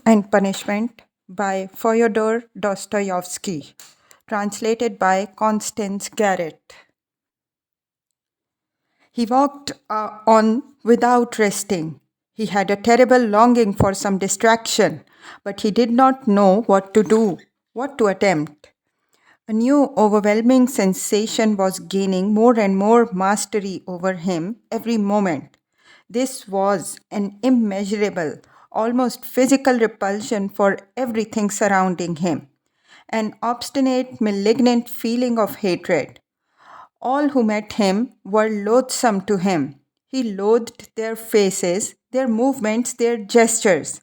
and Punishment by Fyodor Dostoevsky, translated by Constance Garrett. He walked on without resting. He had a terrible longing for some distraction, but he did not know what to do, what to attempt. A new overwhelming sensation was gaining more and more mastery over him every moment. This was an immeasurable, almost physical repulsion for everything surrounding him, an obstinate, malignant feeling of hatred. All who met him were loathsome to him. He loathed their faces, their movements, their gestures.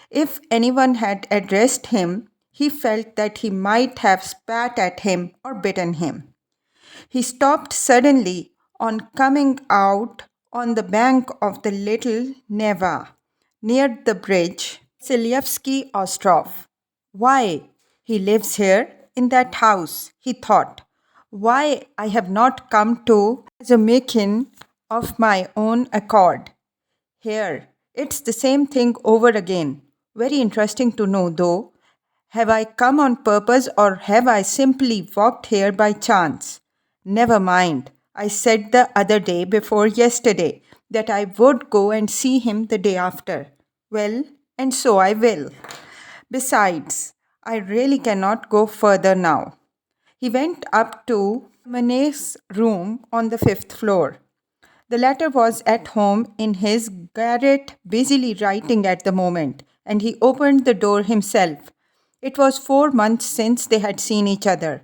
If anyone had addressed him, he felt that he might have spat at him or bitten him. He stopped suddenly on coming out on the bank of the little Neva, near the bridge, Silyevsky Ostrov. Why? He lives here, in that house, he thought. Why I have not come to Zamekin of my own accord. Here, it's the same thing over again. Very interesting to know, though. Have I come on purpose or have I simply walked here by chance? Never mind. I said the other day before yesterday that I would go and see him the day after. Well, and so I will. Besides, I really cannot go further now. He went up to Manet's room on the 5th floor. The latter was at home in his garret, busily writing at the moment, and he opened the door himself. It was 4 months since they had seen each other.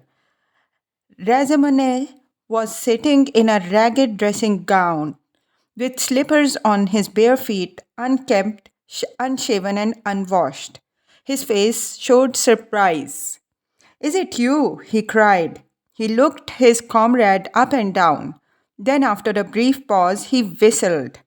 Razumihin was sitting in a ragged dressing gown, with slippers on his bare feet, unkempt, unshaven, and unwashed. His face showed surprise. "Is it you?" he cried. He looked his comrade up and down. Then, after a brief pause, he whistled.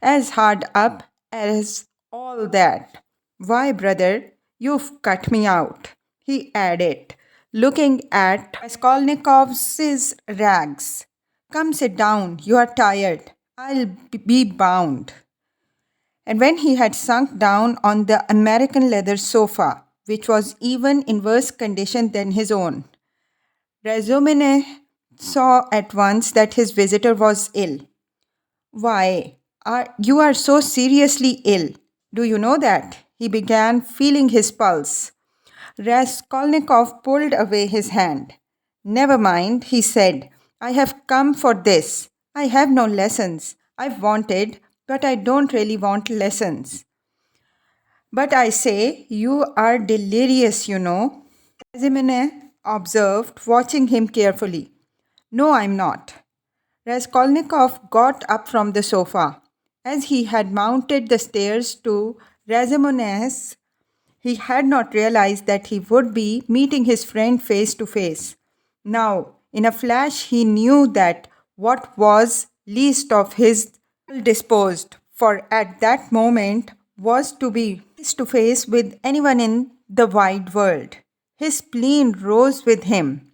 "As hard up as all that. Why, brother, you've cut me out," he added, looking at Raskolnikov's rags. "Come, sit down. You are tired. I'll be bound." And when he had sunk down on the American leather sofa, which was even in worse condition than his own, Razumihin saw at once that his visitor was ill. "Why, you are so seriously ill. Do you know that?" He began, feeling his pulse. Raskolnikov pulled away his hand. "Never mind," he said. "I have come for this. I have no lessons. I've wanted, but I don't really want lessons." "But I say, you are delirious, you know," Razumihin observed, watching him carefully. "No, I'm not." Raskolnikov got up from the sofa. As he had mounted the stairs to Razumihin's, he had not realized that he would be meeting his friend face to face. Now, in a flash, he knew that what was least of his disposed for at that moment was to be face to face with anyone in the wide world. His spleen rose with him.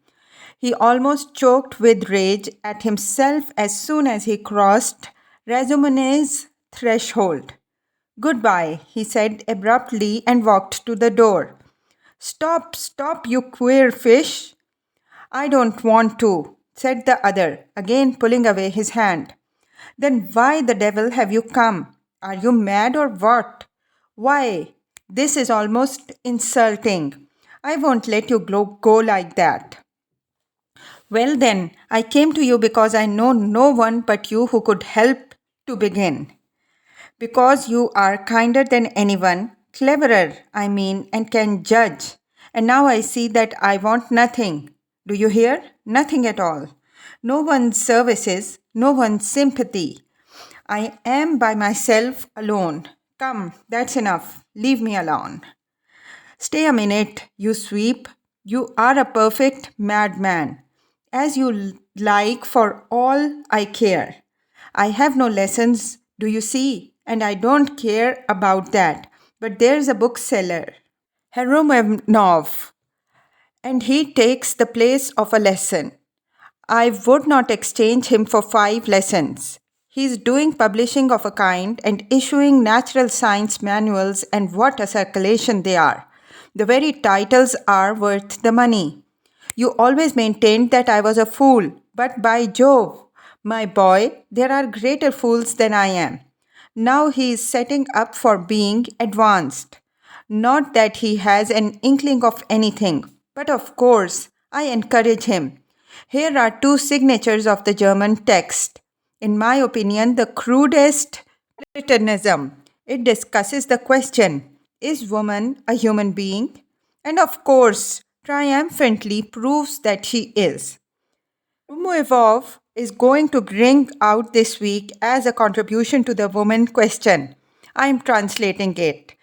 He almost choked with rage at himself as soon as he crossed Razumihin's threshold. "Goodbye," he said abruptly and walked to the door. "Stop, stop, you queer fish." "I don't want to," said the other, again pulling away his hand. "Then why the devil have you come? Are you mad or what? Why, this is almost insulting. I won't let you go like that." "Well then, I came to you because I know no one but you who could help to begin. Because you are kinder than anyone, cleverer, I mean, and can judge. And now I see that I want nothing. Do you hear? Nothing at all. No one's services, no one's sympathy. I am by myself alone. Come, that's enough. Leave me alone." "Stay a minute, you sweep. You are a perfect madman. As you like, for all I care. I have no lessons, do you see? And I don't care about that. But there's a bookseller, Heromenov, and he takes the place of a lesson. I would not exchange him for 5 lessons. He's doing publishing of a kind and issuing natural science manuals, and what a circulation they are. The very titles are worth the money. You always maintained that I was a fool, but by Jove, my boy, there are greater fools than I am. Now he is setting up for being advanced. Not that he has an inkling of anything, but of course, I encourage him. Here are two signatures of the German text. In my opinion, the crudest Platonism. It discusses the question, is woman a human being? And of course, triumphantly proves that she is. Rumuevov is going to bring out this week as a contribution to the woman question. I am translating it.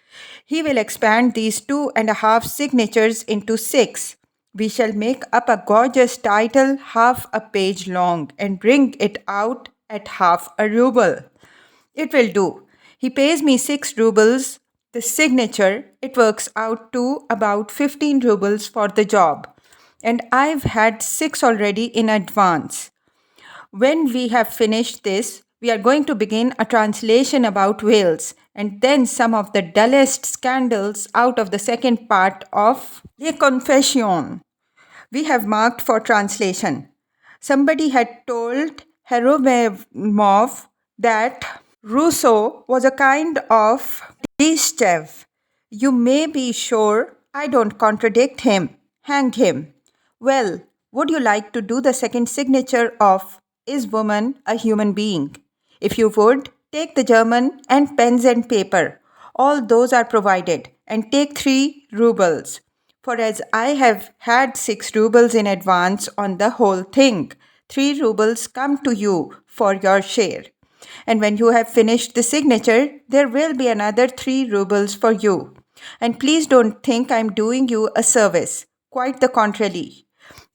He will expand these 2.5 signatures into 6. We shall make up a gorgeous title half a page long and bring it out at half a ruble. It will do. He pays me 6 rubles. The signature, it works out to about 15 rubles for the job. And I've had 6 already in advance. When we have finished this, we are going to begin a translation about whales and then some of the dullest scandals out of the second part of Les Confessions. We have marked for translation. Somebody had told Heromov that Rousseau was a kind of dissect. You may be sure I don't contradict him. Hang him. Well, would you like to do the second signature of Is Woman a Human Being? If you would, take the German and pens and paper. All those are provided. And take 3 rubles. For as I have had 6 rubles in advance on the whole thing, 3 rubles come to you for your share. And when you have finished the signature, there will be another 3 rubles for you. And please don't think I'm doing you a service. Quite the contrary.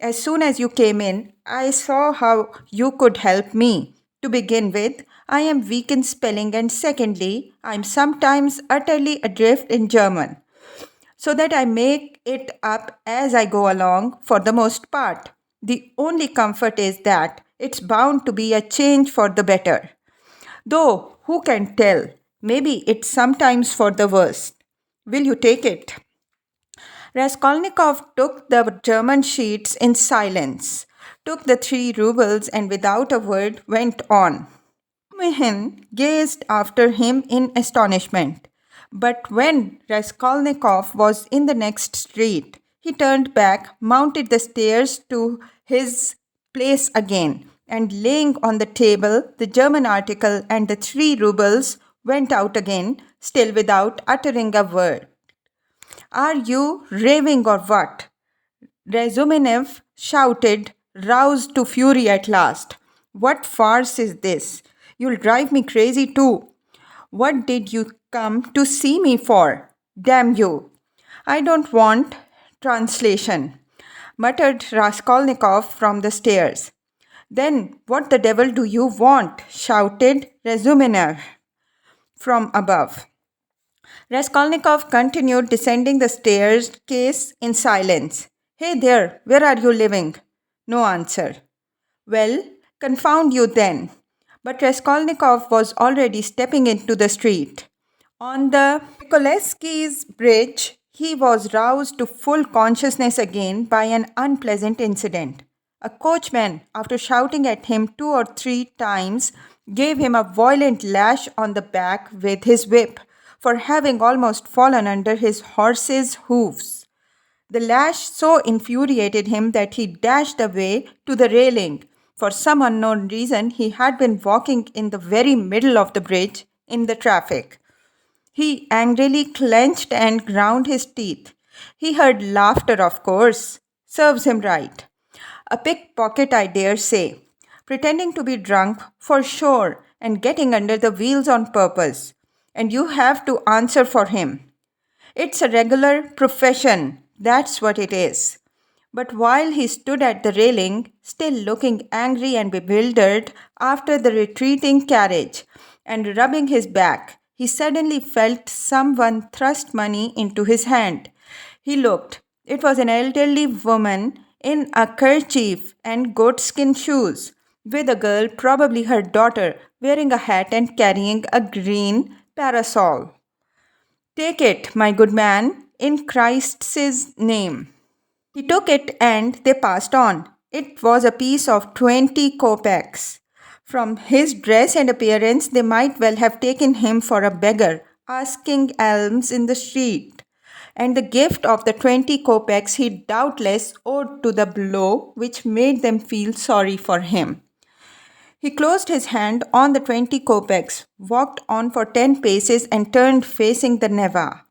As soon as you came in, I saw how you could help me. To begin with, I am weak in spelling, and secondly, I am sometimes utterly adrift in German, so that I make it up as I go along for the most part. The only comfort is that it's bound to be a change for the better. Though, who can tell? Maybe it's sometimes for the worst. Will you take it? Raskolnikov took the German sheets in silence, took the 3 rubles, and without a word went on. Mihin gazed after him in astonishment. But when Raskolnikov was in the next street, he turned back, mounted the stairs to his place again, and laying on the table the German article and the 3 rubles, went out again, still without uttering a word. Are you raving or what? Razuminev shouted, roused to fury at last. What farce is this? You'll drive me crazy too. What did you come to see me for? Damn you. I don't want translation, muttered Raskolnikov from the stairs. Then what the devil do you want? Shouted Razuminev from above. Raskolnikov continued descending the staircase in silence. Hey there, where are you living? No answer. Well, confound you then. But Raskolnikov was already stepping into the street. On the Nikolevsky's bridge, he was roused to full consciousness again by an unpleasant incident. A coachman, after shouting at him 2 or 3 times, gave him a violent lash on the back with his whip for having almost fallen under his horse's hoofs. The lash so infuriated him that he dashed away to the railing. For some unknown reason, he had been walking in the very middle of the bridge in the traffic. He angrily clenched and ground his teeth. He heard laughter, of course. Serves him right. A pickpocket, I dare say. Pretending to be drunk, for sure, and getting under the wheels on purpose. And you have to answer for him. It's a regular profession, that's what it is. But while he stood at the railing, still looking angry and bewildered after the retreating carriage, and rubbing his back, he suddenly felt someone thrust money into his hand. He looked. It was an elderly woman in a kerchief and goatskin shoes. with a girl, probably her daughter, wearing a hat and carrying a green parasol. Take it, my good man, in Christ's name. He took it and they passed on. It was a piece of 20 kopecks. From his dress and appearance, they might well have taken him for a beggar, asking alms in the street. And the gift of the 20 kopecks he doubtless owed to the blow which made them feel sorry for him. He closed his hand on the 20 kopecks, walked on for 10 paces, and turned facing the Neva.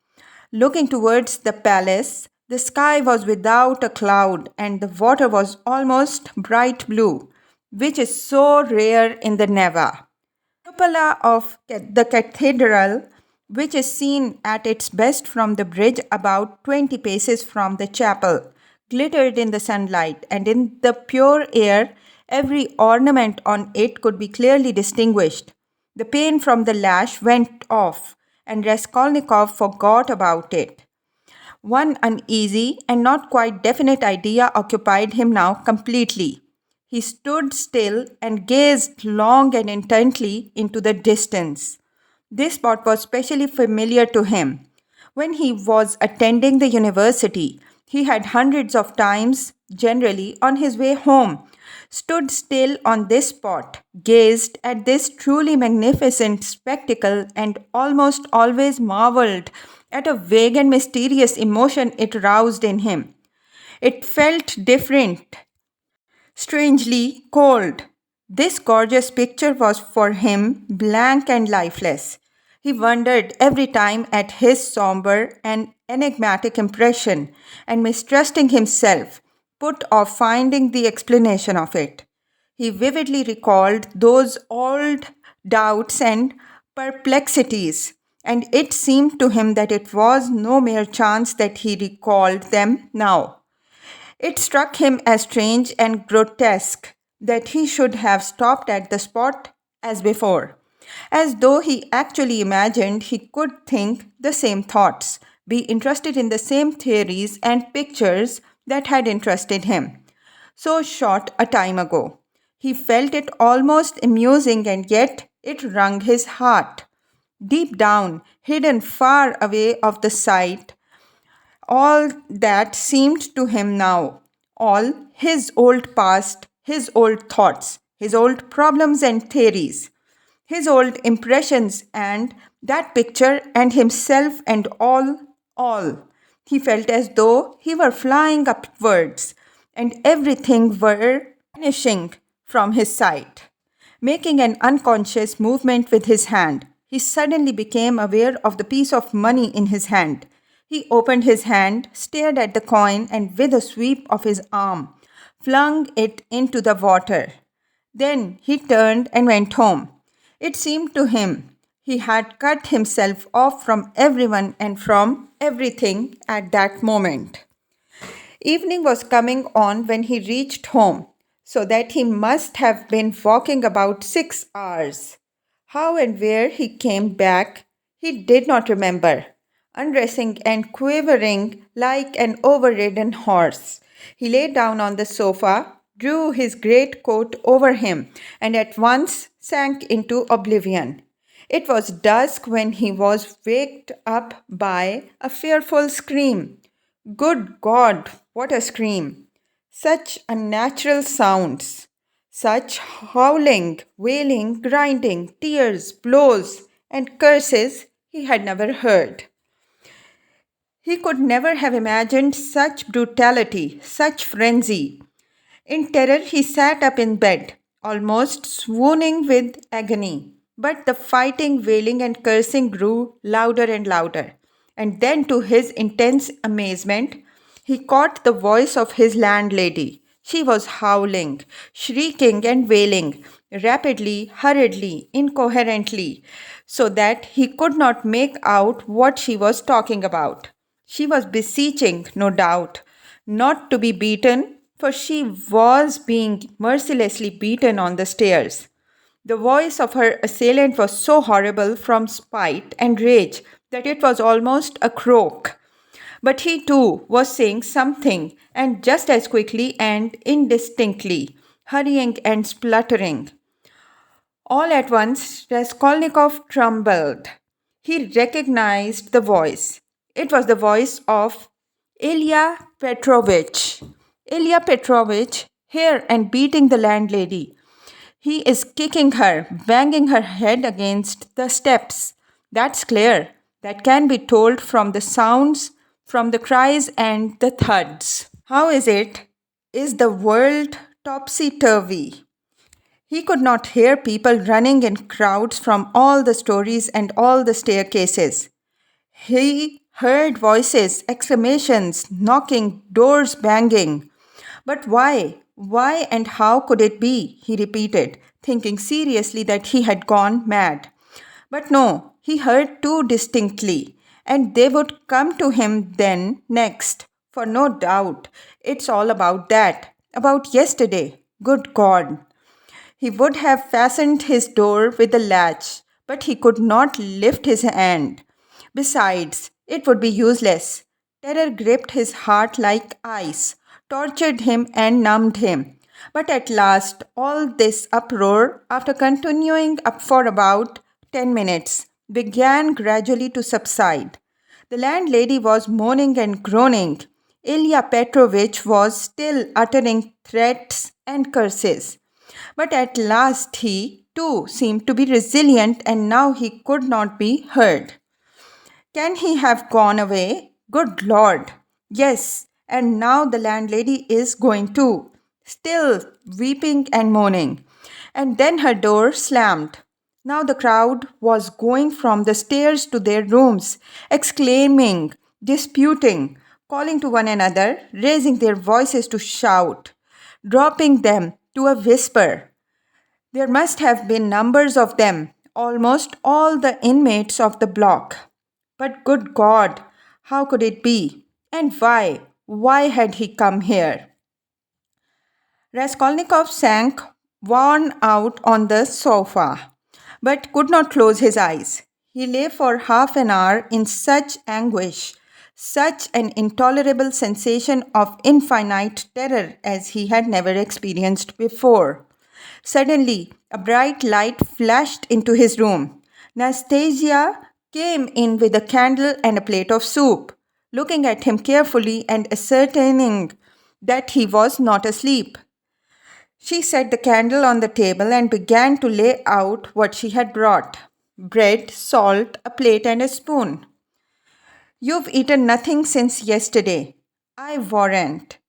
Looking towards the palace, the sky was without a cloud and the water was almost bright blue, which is so rare in the Neva. The cupola of the cathedral, which is seen at its best from the bridge about 20 paces from the chapel, glittered in the sunlight, and in the pure air, every ornament on it could be clearly distinguished. The pain from the lash went off, and Raskolnikov forgot about it. One uneasy and not quite definite idea occupied him now completely. He stood still and gazed long and intently into the distance. This spot was specially familiar to him. When he was attending the university, he had hundreds of times, generally on his way home, stood still on this spot, gazed at this truly magnificent spectacle, and almost always marveled at a vague and mysterious emotion it roused in him. It felt different, strangely cold. This gorgeous picture was for him blank and lifeless. He wondered every time at his somber and enigmatic impression, and mistrusting himself, put off finding the explanation of it. He vividly recalled those old doubts and perplexities, and it seemed to him that it was no mere chance that he recalled them now. It struck him as strange and grotesque that he should have stopped at the spot as before, as though he actually imagined he could think the same thoughts, be interested in the same theories and pictures that had interested him so short a time ago. He felt it almost amusing, and yet it wrung his heart. Deep down, hidden far away of the sight, all that seemed to him now, all his old past, his old thoughts, his old problems and theories, his old impressions, and that picture and himself and all. He felt as though he were flying upwards and everything were vanishing from his sight. Making an unconscious movement with his hand, he suddenly became aware of the piece of money in his hand. He opened his hand, stared at the coin, and with a sweep of his arm, flung it into the water. Then he turned and went home. It seemed to him he had cut himself off from everyone and from everything at that moment. Evening was coming on when he reached home, so that he must have been walking about 6 hours. How and where he came back, he did not remember. Undressing and quivering like an overridden horse, he lay down on the sofa, drew his great coat over him, and at once sank into oblivion. It was dusk when he was waked up by a fearful scream. Good God, what a scream! Such unnatural sounds, such howling, wailing, grinding, tears, blows, and curses he had never heard. He could never have imagined such brutality, such frenzy. In terror, he sat up in bed, almost swooning with agony. But the fighting, wailing, and cursing grew louder and louder. And then, to his intense amazement, he caught the voice of his landlady. She was howling, shrieking, and wailing, rapidly, hurriedly, incoherently, so that he could not make out what she was talking about. She was beseeching, no doubt, not to be beaten, for she was being mercilessly beaten on the stairs. The voice of her assailant was so horrible from spite and rage that it was almost a croak. But he too was saying something, and just as quickly and indistinctly. hurrying and spluttering. All at once, Raskolnikov trembled. He recognized the voice. It was the voice of Ilya Petrovich. Ilya Petrovich, here and beating the landlady. He is kicking her, banging her head against the steps. That's clear. That can be told from the sounds, from the cries and the thuds. How is it? Is the world topsy-turvy? He could not hear people running in crowds from all the stories and all the staircases. He heard voices, exclamations, knocking, doors banging. But why? Why and how could it be? He repeated, thinking seriously that he had gone mad. But no, he heard too distinctly, and they would come to him then next, for no doubt it's all about that, about yesterday. Good God! He would have fastened his door with a latch, but he could not lift his hand. Besides, it would be useless. Terror gripped his heart like ice, tortured him and numbed him. But at last, all this uproar, after continuing up for about 10 minutes, began gradually to subside. The landlady was moaning and groaning. Ilya Petrovich was still uttering threats and curses. But at last he, too, seemed to be resilient, and now he could not be heard. Can he have gone away? Good Lord! Yes, and now the landlady is going too, still weeping and moaning. And then her door slammed. Now the crowd was going from the stairs to their rooms, exclaiming, disputing, calling to one another, raising their voices to shout, dropping them to a whisper. There must have been numbers of them, almost all the inmates of the block. But good God, how could it be? And why? Why had he come here? Raskolnikov sank worn out on the sofa, but could not close his eyes. He lay for half an hour in such anguish, such an intolerable sensation of infinite terror as he had never experienced before. Suddenly, a bright light flashed into his room. Nastasia came in with a candle and a plate of soup, looking at him carefully and ascertaining that he was not asleep. She set the candle on the table and began to lay out what she had brought: bread, salt, a plate, and a spoon. You've eaten nothing since yesterday, I warrant.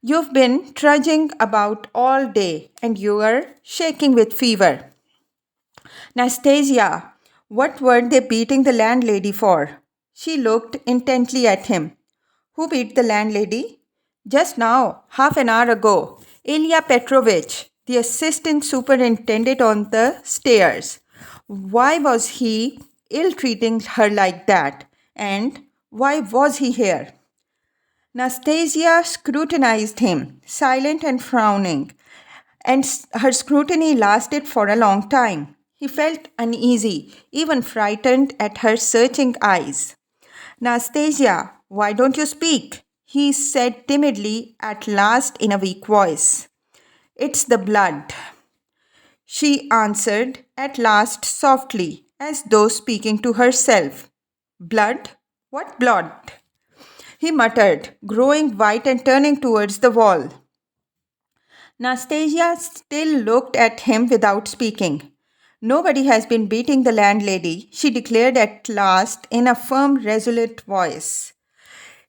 You've been trudging about all day, and you are shaking with fever. Nastasia, what were they beating the landlady for? She looked intently at him. Who beat the landlady? Just now, half an hour ago. Ilya Petrovich, the assistant superintendent on the stairs. Why was he ill-treating her like that? And why was he here? Nastasia scrutinized him, silent and frowning, and her scrutiny lasted for a long time. He felt uneasy, even frightened at her searching eyes. Nastasia, why don't you speak? He said timidly, at last in a weak voice. It's the blood. She answered at last softly, as though speaking to herself. Blood? What blood? He muttered, growing white and turning towards the wall. Nastasia still looked at him without speaking. Nobody has been beating the landlady, she declared at last in a firm, resolute voice.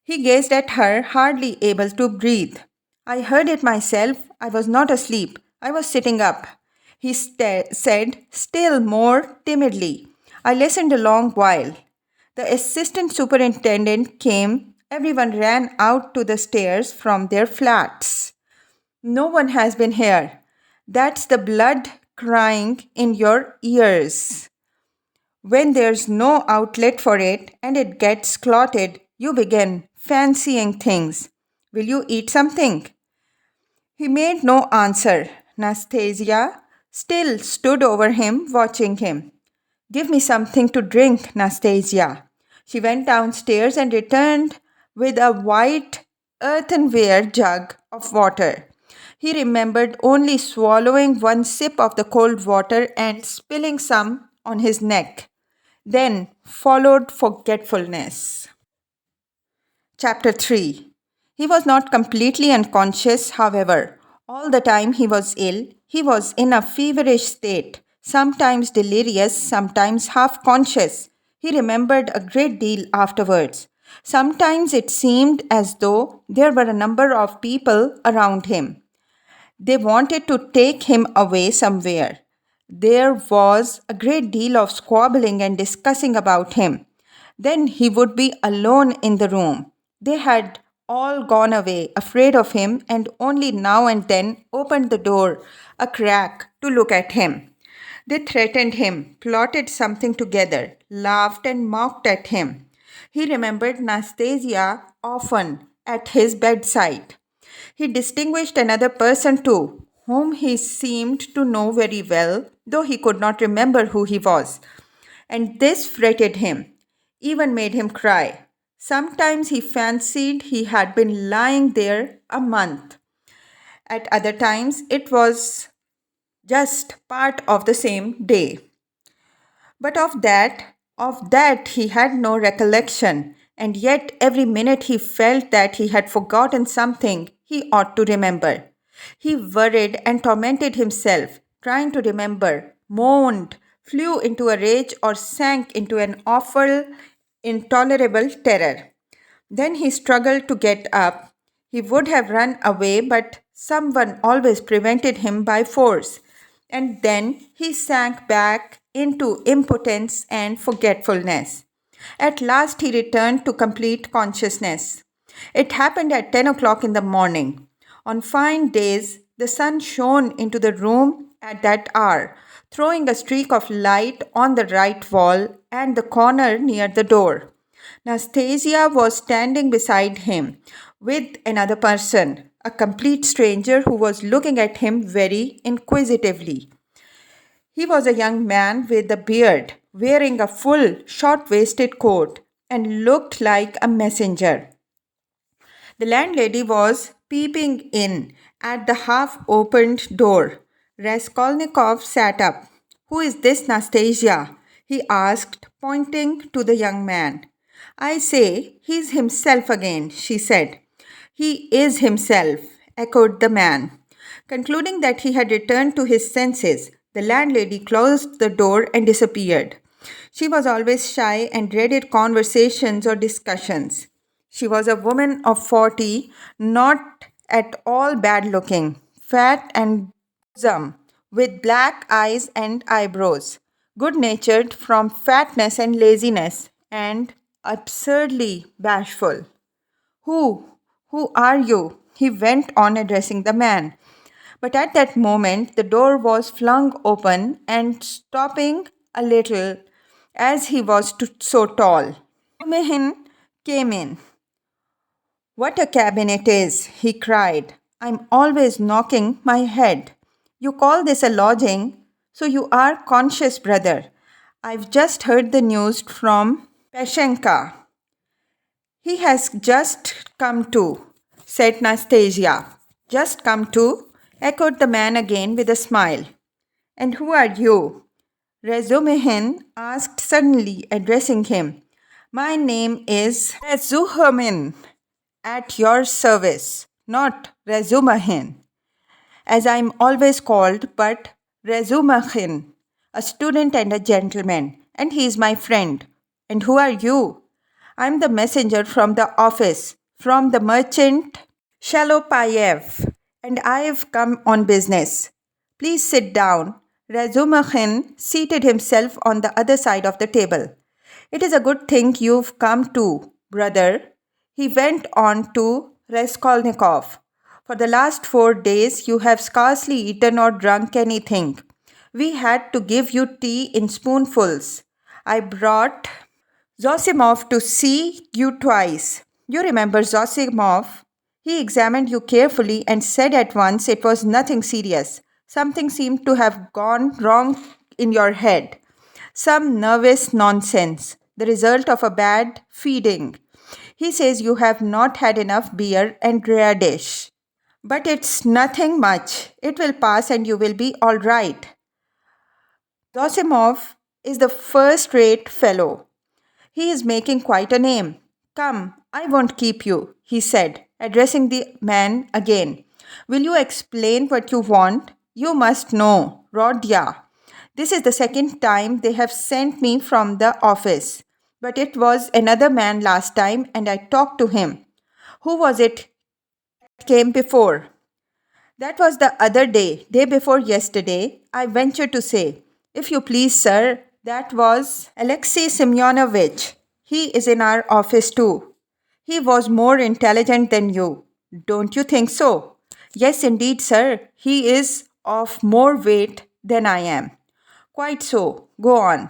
He gazed at her, hardly able to breathe. I heard it myself. I was not asleep. I was sitting up. He said, still more timidly. I listened a long while. The assistant superintendent came. Everyone ran out to the stairs from their flats. No one has been here. That's the blood crying in your ears. When there's no outlet for it and it gets clotted, you begin fancying things. Will you eat something? He made no answer. Nastasia still stood over him, watching him. Give me something to drink, Nastasia. She went downstairs and returned with a white earthenware jug of water. He remembered only swallowing one sip of the cold water and spilling some on his neck. Then followed forgetfulness. Chapter 3. He was not completely unconscious, however. All the time he was ill, he was in a feverish state, sometimes delirious, sometimes half conscious. He remembered a great deal afterwards. Sometimes it seemed as though there were a number of people around him. They wanted to take him away somewhere. There was a great deal of squabbling and discussing about him. Then he would be alone in the room. They had all gone away, afraid of him, and only now and then opened the door a crack to look at him. They threatened him, plotted something together, laughed and mocked at him. He remembered Nastasia often at his bedside. He distinguished another person too, whom he seemed to know very well, though he could not remember who he was. And this fretted him, even made him cry. Sometimes he fancied he had been lying there a month. At other times, it was just part of the same day. But of that he had no recollection, and yet every minute he felt that he had forgotten something he ought to remember. He worried and tormented himself, trying to remember, moaned, flew into a rage, or sank into an awful, intolerable terror. Then he struggled to get up. He would have run away, but someone always prevented him by force. And then he sank back into impotence and forgetfulness. At last he returned to complete consciousness. It happened at 10 o'clock in the morning. On fine days, the sun shone into the room at that hour, throwing a streak of light on the right wall and the corner near the door. Nastasia was standing beside him with another person, a complete stranger who was looking at him very inquisitively. He was a young man with a beard, wearing a full, short waisted coat, and looked like a messenger. The landlady was peeping in at the half opened door. Raskolnikov sat up. "Who is this Nastasia?" he asked, pointing to the young man. "I say, he's himself again," she said. "He is himself," echoed the man. Concluding that he had returned to his senses, the landlady closed the door and disappeared. She was always shy and dreaded conversations or discussions. She was a woman of 40, not at all bad looking, fat and bosom, with black eyes and eyebrows, good natured from fatness and laziness, and absurdly bashful. Who? Who are you?" he went on, addressing the man. But at that moment the door was flung open, and stopping a little, as he was so tall, Mehin came in. "What a cabin it is!" he cried. "I'm always knocking my head. You call this a lodging? So you are conscious, brother. I've just heard the news from Pashenka." "He has just come to," said Nastasia. "Just come to?" echoed the man again with a smile. "And who are you?" Razumihin asked suddenly, addressing him. "My name is Razumihin, at your service, not Razumihin, as I am always called, but Razumihin, a student and a gentleman, and he is my friend. And who are you?" "I am the messenger from the office, from the merchant Shalopayev, and I have come on business. Please sit down." Razumihin seated himself on the other side of the table. "It is a good thing you've come too, brother," he went on to Raskolnikov. "For the last 4 days you have scarcely eaten or drunk anything. We had to give you tea in spoonfuls. I brought Zosimov to see you twice. You remember Zosimov? He examined you carefully and said at once it was nothing serious. Something seemed to have gone wrong in your head. Some nervous nonsense, the result of a bad feeding. He says you have not had enough beer and radish." But it's nothing much. It will pass and you will be all right. Zosimov is the first rate fellow. He is making quite a name. Come, I won't keep you, he said, addressing the man again. Will you explain what you want? You must know, Rodya. This is the second time they have sent me from the office. But it was another man last time and I talked to him. Who was it came before? That was the other day before yesterday, I venture to say. If you please, sir, that was Alexei Semyonovich. He is in our office too. He was more intelligent than you. Don't you think so? Yes, indeed, sir. He is of more weight than I am. Quite so. Go on.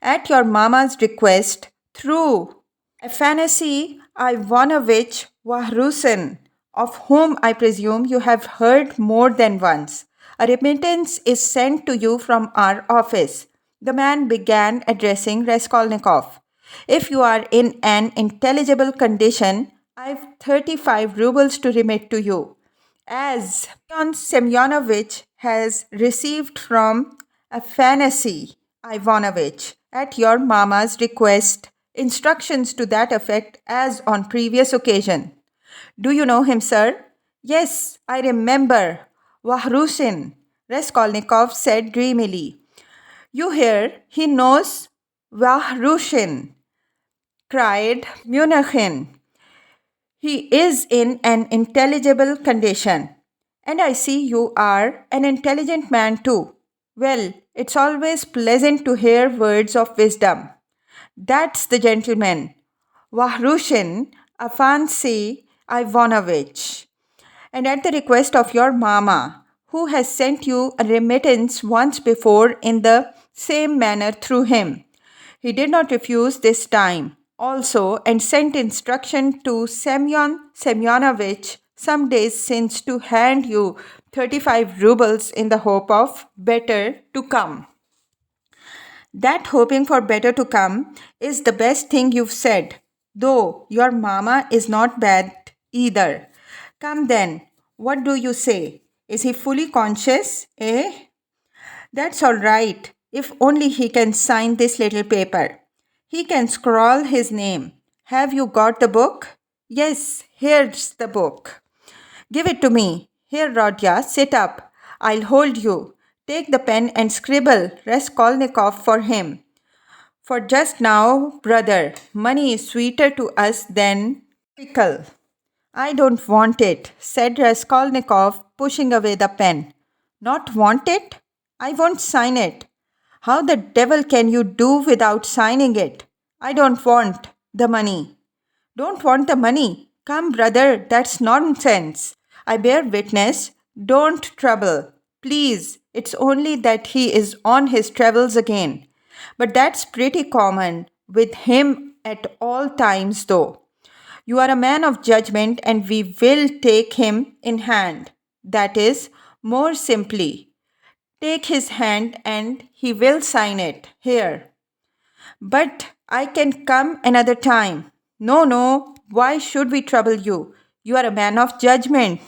At your mamma's request, through Afanasy Ivanovich Vahrusin, of whom I presume you have heard more than once. A remittance is sent to you from our office. The man began addressing Raskolnikov. If you are in an intelligible condition, I've 35 rubles to remit to you. As Rodion Semyonovich has received from Afanasy Ivanovich, at your mamma's request, instructions to that effect as on previous occasion. Do you know him, sir? Yes, I remember. Vahrusin, Raskolnikov said dreamily. You hear, he knows Vahrushin, cried Munachin. He is in an intelligible condition. And I see you are an intelligent man too. Well, it's always pleasant to hear words of wisdom. That's the gentleman, Vahrushin Afanasy Ivanovich. And at the request of your mamma, who has sent you a remittance once before in the same manner through him. He did not refuse this time also and sent instruction to Semyon Semyonovich some days since to hand you 35 rubles in the hope of better to come. That hoping for better to come is the best thing you've said, though your mamma is not bad either. Come then, what do you say? Is he fully conscious, eh? That's all right, if only he can sign this little paper. He can scrawl his name. Have you got the book? Yes, here's the book. Give it to me. Here, Rodya, sit up. I'll hold you. Take the pen and scribble Raskolnikov for him. For just now, brother, money is sweeter to us than pickle. I don't want it, said Raskolnikov, pushing away the pen. Not want it? I won't sign it. How the devil can you do without signing it? I don't want the money. Don't want the money? Come, brother, that's nonsense. I bear witness. Don't trouble. Please, it's only that he is on his travels again. But that's pretty common with him at all times, though. You are a man of judgment, and we will take him in hand. That is, more simply, take his hand and he will sign it. Here. But I can come another time. No, no, why should we trouble you? You are a man of judgment.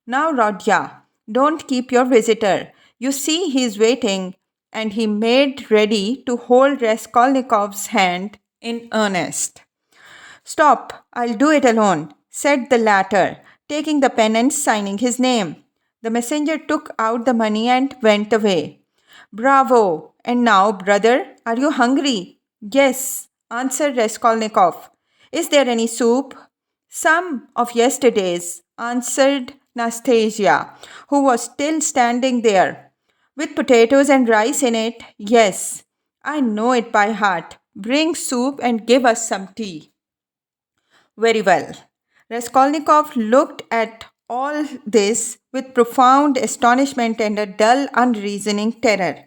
Now, Rodya, don't keep your visitor. You see he is waiting, and he made ready to hold Raskolnikov's hand in earnest. Stop, I'll do it alone, said the latter, taking the pen and signing his name. The messenger took out the money and went away. Bravo! And now, brother, are you hungry? Yes, answered Raskolnikov. Is there any soup? Some of yesterday's, answered Nastasia, who was still standing there. With potatoes and rice in it? Yes. I know it by heart. Bring soup and give us some tea. Very well. Raskolnikov looked at all this with profound astonishment and a dull, unreasoning terror.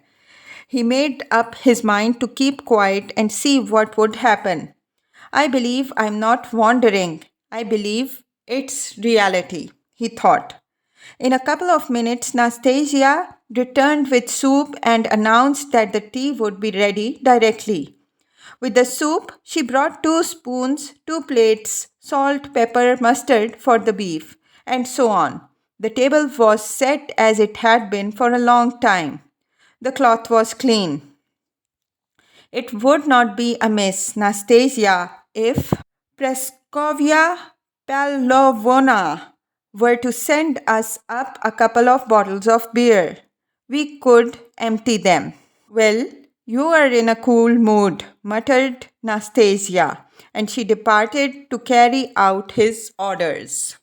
He made up his mind to keep quiet and see what would happen. I believe I'm not wandering. I believe it's reality, he thought. In a couple of minutes, Nastasia returned with soup and announced that the tea would be ready directly. With the soup, she brought 2 spoons, 2 plates, salt, pepper, mustard for the beef, and so on. The table was set as it had been for a long time. The cloth was clean. It would not be amiss, Nastasia, if Praskovia Pavlovna were to send us up a couple of bottles of beer. We could empty them. Well, you are in a cool mood, muttered Nastasia, and she departed to carry out his orders.